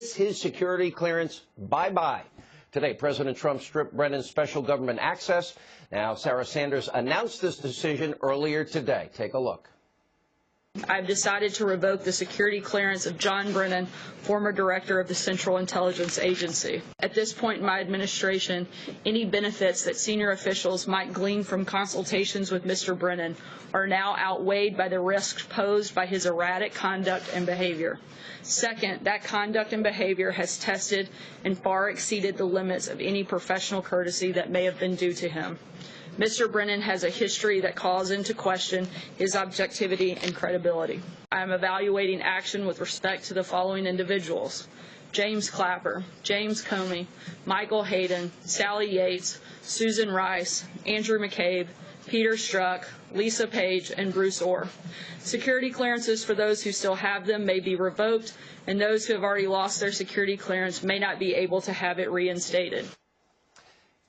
his security clearance bye-bye. Today, President Trump stripped Brennan's special government access. Now, Sarah Sanders announced this decision earlier today. Take a look. I've decided to revoke the security clearance of John Brennan, former director of the Central Intelligence Agency. At this point in my administration, any benefits that senior officials might glean from consultations with Mr. Brennan are now outweighed by the risks posed by his erratic conduct and behavior. Second, that conduct and behavior has tested and far exceeded the limits of any professional courtesy that may have been due to him. Mr. Brennan has a history that calls into question his objectivity and credibility. I am evaluating action with respect to the following individuals: James Clapper, James Comey, Michael Hayden, Sally Yates, Susan Rice, Andrew McCabe, Peter Strzok, Lisa Page, and Bruce Orr. Security clearances for those who still have them may be revoked, and those who have already lost their security clearance may not be able to have it reinstated.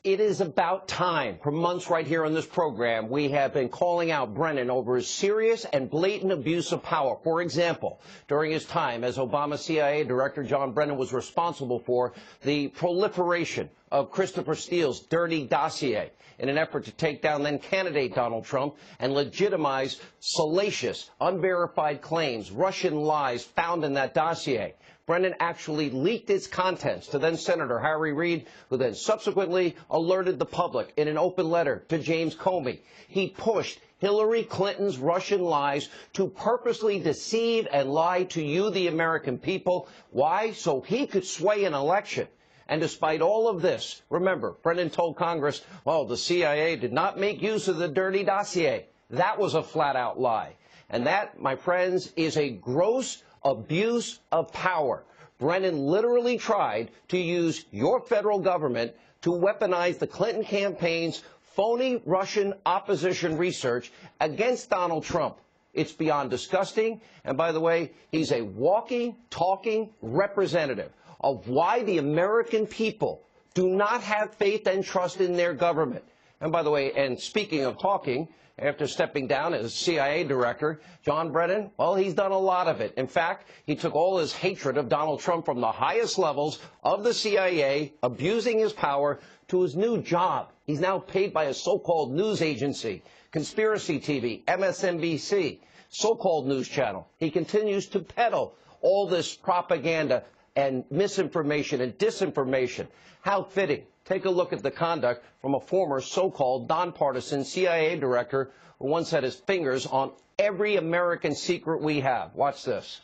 It is about time. For months right here on this program, we have been calling out Brennan over his serious and blatant abuse of power. For example, during his time as Obama CIA Director, John Brennan was responsible for the proliferation of Christopher Steele's dirty dossier in an effort to take down then-candidate Donald Trump and legitimize salacious, unverified claims, Russian lies found in that dossier. Brennan actually leaked its contents to then-Senator Harry Reid, who then subsequently alerted the public in an open letter to James Comey. He pushed Hillary Clinton's Russian lies to purposely deceive and lie to you, the American people. Why? So he could sway an election. And despite all of this, remember, Brennan told Congress, well, the CIA did not make use of the dirty dossier. That was a flat-out lie. And that, my friends, is a gross abuse of power. Brennan literally tried to use your federal government to weaponize the Clinton campaign's phony Russian opposition research against Donald Trump. It's beyond disgusting. And by the way, he's a walking, talking representative of why the American people do not have faith and trust in their government. And by the way, and speaking of talking, after stepping down as CIA director, John Brennan, well, he's done a lot of it. In fact, he took all his hatred of Donald Trump from the highest levels of the CIA, abusing his power, to his new job. He's now paid by a so-called news agency, Conspiracy TV, MSNBC, so-called news channel. He continues to peddle all this propaganda and misinformation and disinformation. How fitting. Take a look at the conduct from a former so-called nonpartisan CIA director who once had his fingers on every American secret we have. Watch this.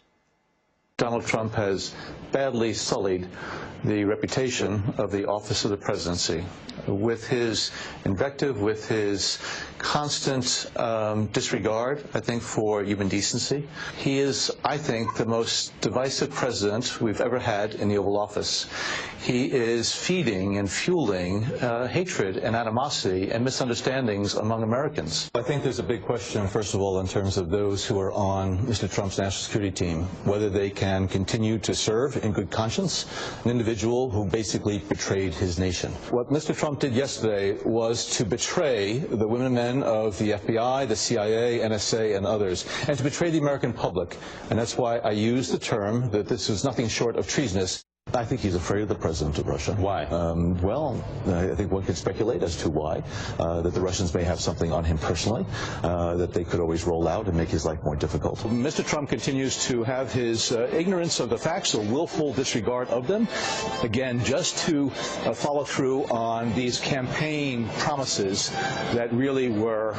Donald Trump has badly sullied the reputation of the office of the presidency with his invective, with his constant disregard, I think, for human decency. He is, I think, the most divisive president we've ever had in the Oval Office. He is feeding and fueling hatred and animosity and misunderstandings among Americans. I think there's a big question, first of all, in terms of those who are on Mr. Trump's national security team, whether they can continue to serve in good conscience an individual who basically betrayed his nation. What Mr. Trump did yesterday was to betray the women and men of the FBI, the CIA, NSA, and others, and to betray the American public. And that's why I use the term that this is nothing short of treasonous. I think he's afraid of the president of Russia. Why? Well, I think one could speculate as to why. That the Russians may have something on him personally, that they could always roll out and make his life more difficult. Mr. Trump continues to have his ignorance of the facts, or willful disregard of them, again, just to follow through on these campaign promises that really were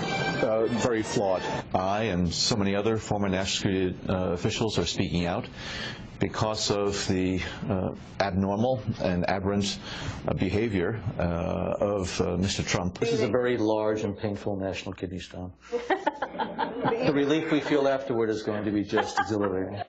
very flawed. I and so many other former national security officials are speaking out because of the abnormal and aberrant behavior of Mr. Trump. This is a very large and painful national kidney stone. The relief we feel afterward is going to be just exhilarating.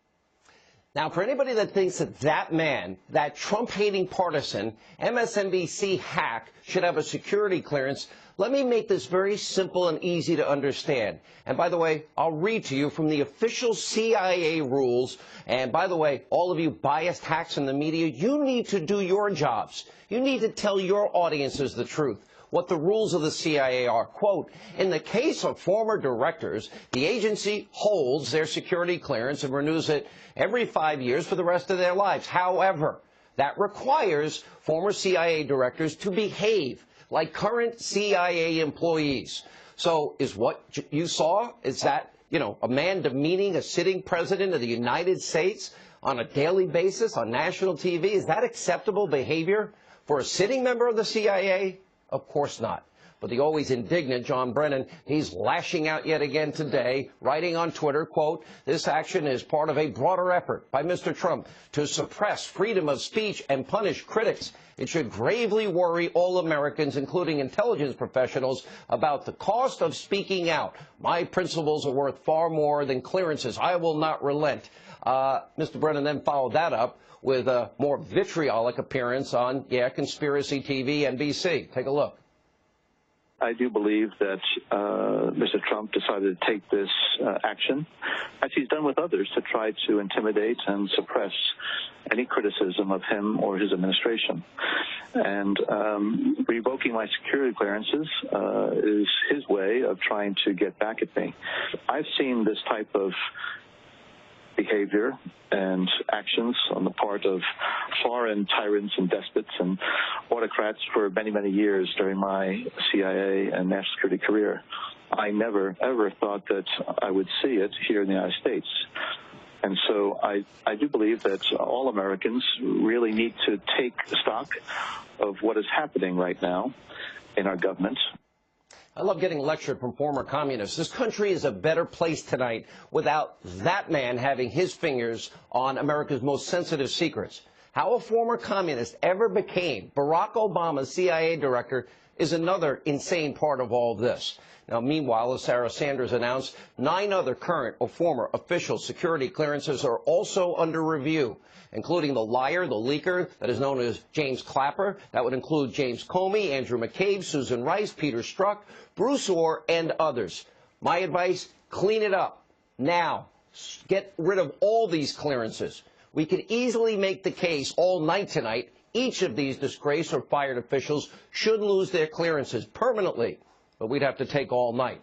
Now, for anybody that thinks that that man, that Trump-hating partisan, MSNBC hack, should have a security clearance, let me make this very simple and easy to understand. And by the way, I'll read to you from the official CIA rules. And by the way, all of you biased hacks in the media, you need to do your jobs. You need to tell your audiences the truth. what the rules of the CIA are. Quote, in the case of former directors, the agency holds their security clearance and renews it every 5 years for the rest of their lives. However, that requires former CIA directors to behave like current CIA employees. So is what you saw, is that, a man demeaning a sitting president of the United States on a daily basis on national TV? Is that acceptable behavior for a sitting member of the CIA? Of course not. But the always indignant John Brennan, he's lashing out yet again today, writing on Twitter, quote, this action is part of a broader effort by Mr. Trump to suppress freedom of speech and punish critics. It should gravely worry all Americans, including intelligence professionals, about the cost of speaking out. My principles are worth far more than clearances. I will not relent. Mr. Brennan then followed that up with a more vitriolic appearance on, Conspiracy TV, NBC. Take a look. I do believe that Mr. Trump decided to take this action, as he's done with others, to try to intimidate and suppress any criticism of him or his administration. And revoking my security clearances is his way of trying to get back at me. I've seen this type of behavior and actions on the part of foreign tyrants and despots and autocrats for many, many years during my CIA and national security career. I never, ever thought that I would see it here in the United States. And so I do believe that all Americans really need to take stock of what is happening right now in our government. I love getting lectured from former communists. This country is a better place tonight without that man having his fingers on America's most sensitive secrets. How a former communist ever became Barack Obama's CIA director is another insane part of all this. Now, meanwhile, as Sarah Sanders announced, 9 other current or former official security clearances are also under review, including the liar, the leaker that is known as James Clapper. That would include James Comey, Andrew McCabe, Susan Rice, Peter Strzok, Bruce Orr, and others. My advice, clean it up now. Get rid of all these clearances. We could easily make the case all night tonight. Each of these disgraced or fired officials should lose their clearances permanently, but we'd have to take all night.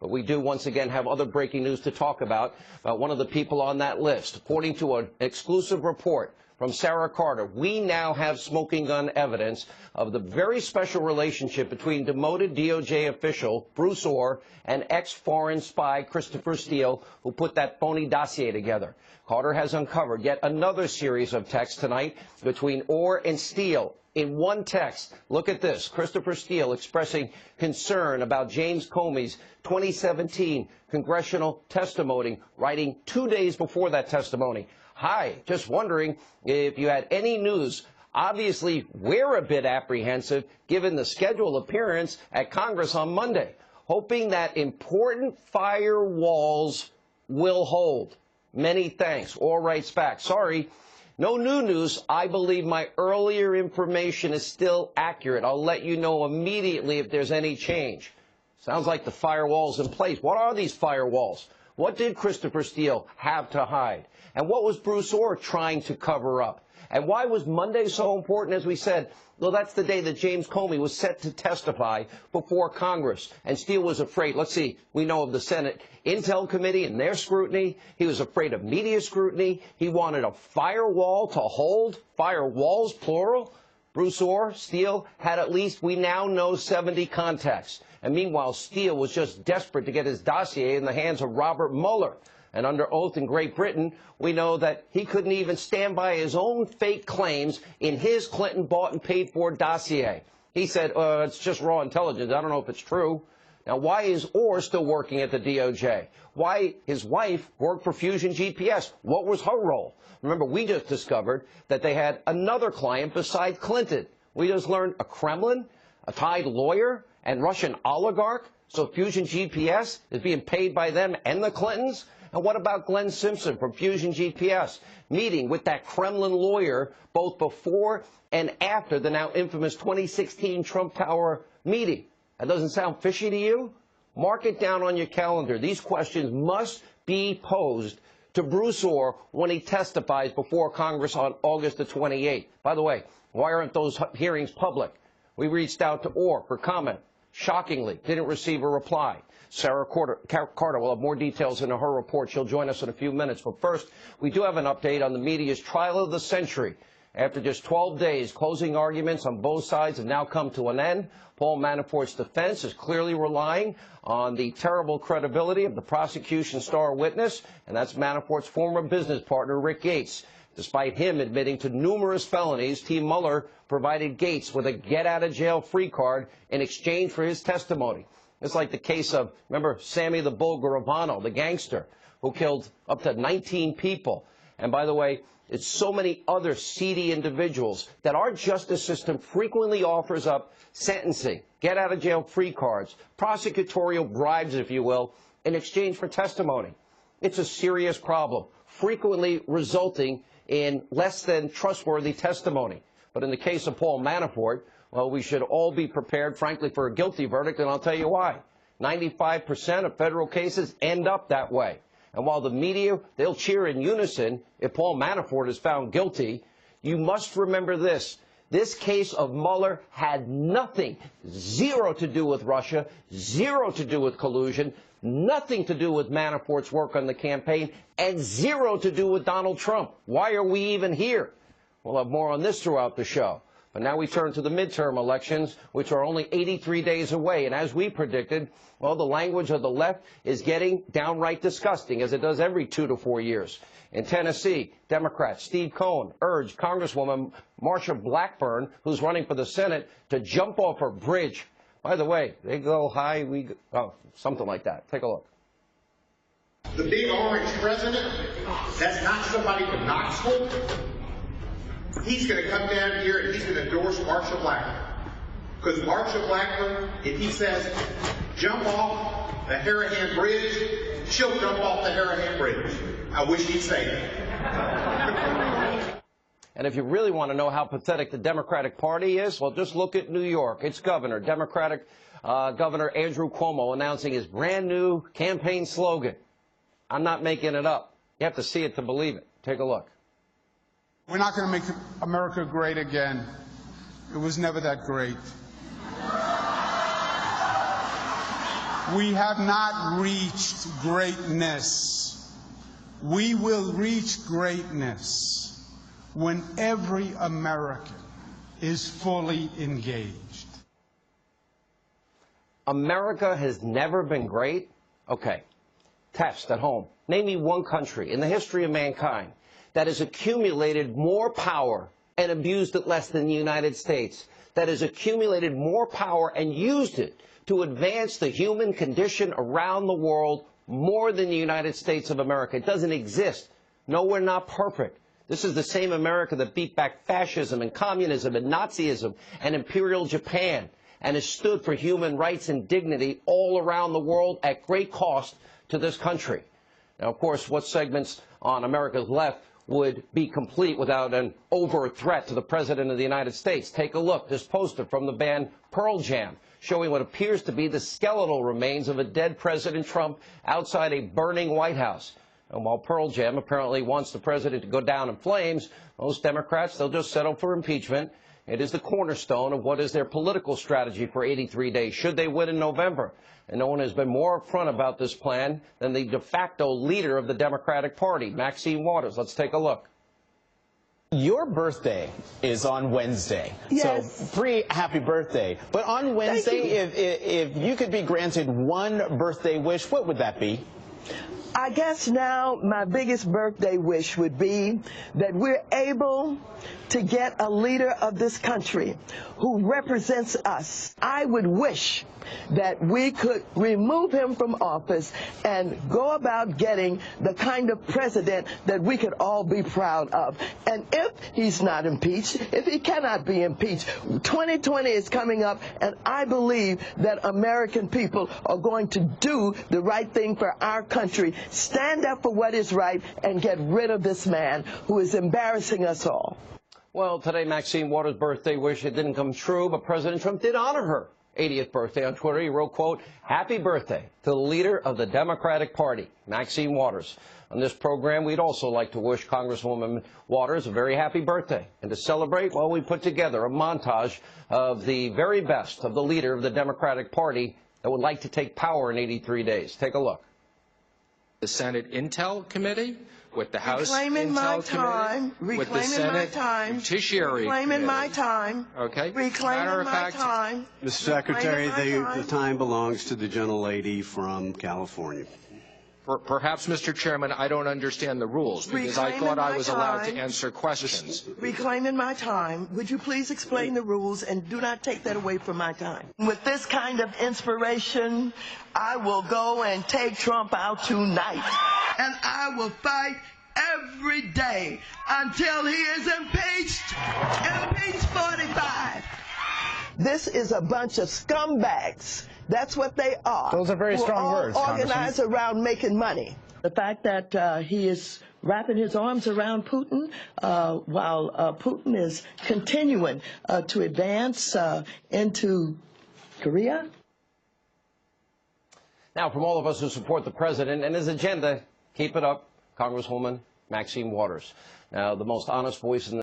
But we do once again have other breaking news to talk about one of the people on that list. According to an exclusive report from Sarah Carter, we now have smoking gun evidence of the very special relationship between demoted DOJ official Bruce Orr and ex-foreign spy Christopher Steele, who put that phony dossier together. Carter has uncovered yet another series of texts tonight between Orr and Steele. In one text, look at this, Christopher Steele expressing concern about James Comey's 2017 congressional testimony, writing 2 days before that testimony. Hi, just wondering if you had any news. Obviously, we're a bit apprehensive given the scheduled appearance at Congress on Monday, hoping that important firewalls will hold. Many thanks. Orr writes back, sorry. No new news. I believe my earlier information is still accurate. I'll let you know immediately if there's any change. Sounds like the firewall's in place. What are these firewalls? What did Christopher Steele have to hide? And what was Bruce Orr trying to cover up? And why was Monday so important? As we said, well, that's the day that James Comey was set to testify before Congress. And Steele was afraid. Let's see. We know of the Senate Intel Committee and their scrutiny. He was afraid of media scrutiny. He wanted a firewall to hold. Firewalls, plural. Bruce Orr, Steele, had at least, we now know, 70 contacts. And meanwhile, Steele was just desperate to get his dossier in the hands of Robert Mueller. And under oath in Great Britain, we know that he couldn't even stand by his own fake claims in his Clinton bought and paid for dossier. He said, it's just raw intelligence. I don't know if it's true. Now, why is Orr still working at the DOJ? Why his wife worked for Fusion GPS? What was her role? Remember, we just discovered that they had another client beside Clinton. We just learned a Kremlin, a tied lawyer, and Russian oligarch. So Fusion GPS is being paid by them and the Clintons? And what about Glenn Simpson from Fusion GPS meeting with that Kremlin lawyer both before and after the now infamous 2016 Trump Tower meeting? That doesn't sound fishy to you? Mark it down on your calendar. These questions must be posed to Bruce Orr when he testifies before Congress on August the 28th. By the way, why aren't those hearings public? We reached out to Orr for comment. Shockingly, didn't receive a reply. Sarah Carter will have more details in her report. She'll join us in a few minutes. But first, we do have an update on the media's trial of the century. After just 12 days, closing arguments on both sides have now come to an end. Paul Manafort's defense is clearly relying on the terrible credibility of the prosecution's star witness, and that's Manafort's former business partner, Rick Gates. Despite him admitting to numerous felonies, Team Mueller provided Gates with a get-out-of-jail-free card in exchange for his testimony. It's like the case of, remember, Sammy the Bull Garavano, the gangster, who killed up to 19 people. And by the way, it's so many other seedy individuals that our justice system frequently offers up sentencing, get-out-of-jail-free cards, prosecutorial bribes, if you will, in exchange for testimony. It's a serious problem, frequently resulting in less than trustworthy testimony. But in the case of Paul Manafort, well, we should all be prepared, frankly, for a guilty verdict, and I'll tell you why. 95% of federal cases end up that way. And while the media, they'll cheer in unison if Paul Manafort is found guilty, you must remember this. This case of Mueller had nothing, zero to do with Russia, zero to do with collusion, nothing to do with Manafort's work on the campaign, and zero to do with Donald Trump. Why are we even here? We'll have more on this throughout the show. But now we turn to the midterm elections, which are only 83 days away. And as we predicted, well, the language of the left is getting downright disgusting, as it does every 2 to 4 years. In Tennessee, Democrat Steve Cohen urged Congresswoman Marsha Blackburn, who's running for the Senate, to jump off her bridge. By the way, they go high, we go, oh, something like that. Take a look. The big orange president, that's not somebody from Knoxville. He's going to come down here and he's going to endorse Marsha Blackburn. Because Marsha Blackburn, if he says, jump off the Harahan Bridge, she'll jump off the Harahan Bridge. I wish he'd say that. And if you really want to know how pathetic the Democratic Party is, well, just look at New York. Its governor, Democratic Governor Andrew Cuomo, announcing his brand new campaign slogan. I'm not making it up. You have to see it to believe it. Take a look. We're not going to make America great again. It was never that great. We have not reached greatness. We will reach greatness when every American is fully engaged. America has never been great? Okay. Test at home. Name me one country in the history of mankind that has accumulated more power and abused it less than the United States, that has accumulated more power and used it to advance the human condition around the world more than the United States of America. It doesn't exist. No, we're not perfect. This is the same America that beat back fascism and communism and Nazism and Imperial Japan and has stood for human rights and dignity all around the world at great cost to this country. Now, of course, what segments on America's left would be complete without an overt threat to the President of the United States? Take a look. This poster from the band Pearl Jam showing what appears to be the skeletal remains of a dead President Trump outside a burning White House. And while Pearl Jam apparently wants the president to go down in flames, most Democrats, they'll just settle for impeachment. It is the cornerstone of what is their political strategy for 83 days, should they win in November. And no one has been more upfront about this plan than the de facto leader of the Democratic Party, Maxine Waters. Let's take a look. Your birthday is on Wednesday. Yes. So pre-happy birthday. But on Wednesday, if you could be granted one birthday wish, what would that be? I guess now my biggest birthday wish would be that we're able to get a leader of this country who represents us. I would wish that we could remove him from office and go about getting the kind of president that we could all be proud of. And if he's not impeached, if he cannot be impeached, 2020 is coming up, and I believe that American people are going to do the right thing for our country, stand up for what is right, and get rid of this man who is embarrassing us all. Well, today, Maxine Waters' birthday wish, it didn't come true, but President Trump did honor her 80th birthday on Twitter. He wrote, quote, "Happy birthday to the leader of the Democratic Party, Maxine Waters." On this program, we'd also like to wish Congresswoman Waters a very happy birthday. And to celebrate, well, we put together a montage of the very best of the leader of the Democratic Party that would like to take power in 83 days. Take a look. The Senate Intel Committee, with the House Reclaiming my Intel time. Committee, with the Reclaiming my Senate time. Judiciary Reclaiming Committee. my time. Okay. Reclaiming Matter of my fact, time. Mr. Secretary, Reclaiming my the time belongs to the gentlelady from California. Perhaps, Mr. Chairman, I don't understand the rules because I thought I was allowed to answer questions. Reclaiming my time. Would you please explain the rules and do not take that away from my time? With this kind of inspiration, I will go and take Trump out tonight. And I will fight every day until he is impeached. Impeached 45. This is a bunch of scumbags. That's what they are. Those are very strong words, organized around making money. The fact that he is wrapping his arms around Putin while Putin is continuing to advance into Korea. Now, from all of us who support the president and his agenda, keep it up, Congresswoman Maxine Waters. Now, the most honest voice in the